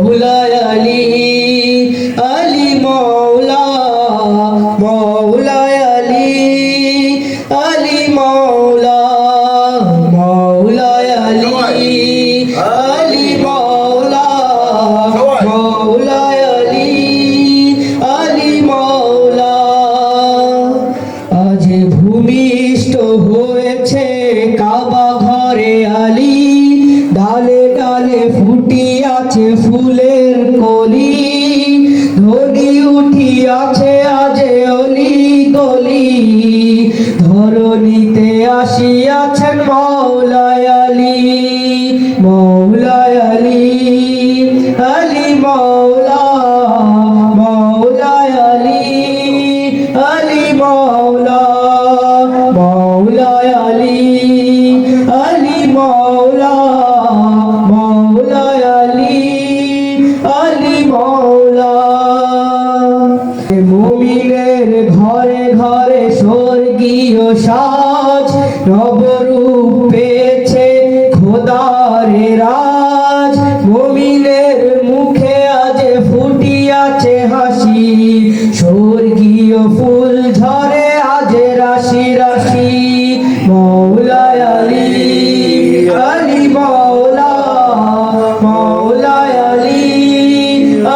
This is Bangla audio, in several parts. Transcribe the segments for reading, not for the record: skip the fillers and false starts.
মৌলা আলী আলী মৌলা মৌলা আলী আলী মৌলা মৌলা আলী আলী মৌলা মৌলা আলী আলী মৌলা আজ ভূমিষ্ঠ হয়েছে কাবা ঘরে আলী ডালে ডালে ফুটিয়াছে ফুলের কলি ধ্বনি উঠিয়াছে আজ অলি গলি ধরণীতে আসিয়াছেন মৌলা আলী মৌলা আলী আলী মৌলা মৌলা আলী আলী মৌলা মৌলা আলী আলী মৌলা মৌলা আলী আলী মৌলা মুমিনের ঘরে ঘরে স্বর্গীয় সাজ নবরূপ পেয়েছে খোদার রাজ মুমিনের মুখে আজ ফুটিয়াছে হাসি স্বর্গীয় ফুল ঝরে আজ রাশি রাশি মৌলা আলী আলী মৌলা মৌলা আলী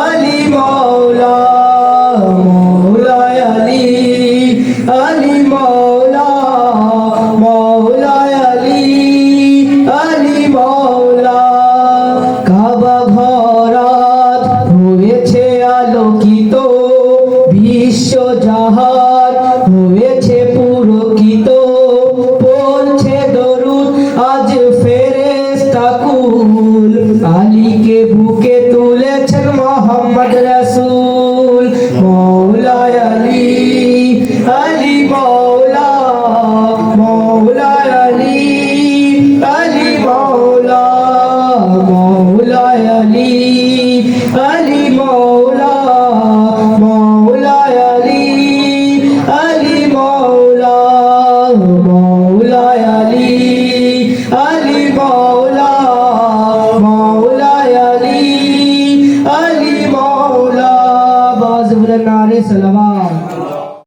আলী মৌলা মৌলা আলী আলী মৌলা মৌলা আলী আলী মৌলা কাবা ঘরাত হয়েছে আলোকিত বিশ্ব জাহান হয়েছে পুরকিত পড়ছে দরুদ আজ ফেরেশতা কুল আলীকে বুকে তুলেছেন মোহাম্মদ রাসূল মৌলা আলী আলী মৌলা মৌলা আলী আলী মৌলা মৌলা আলী আলী মৌলা মৌলা আলী আলী মৌলা মৌলা আলী আলী মৌলা মৌলা আলী আলী মৌলা বাজ বুলন্দ নারে সালাওয়াত।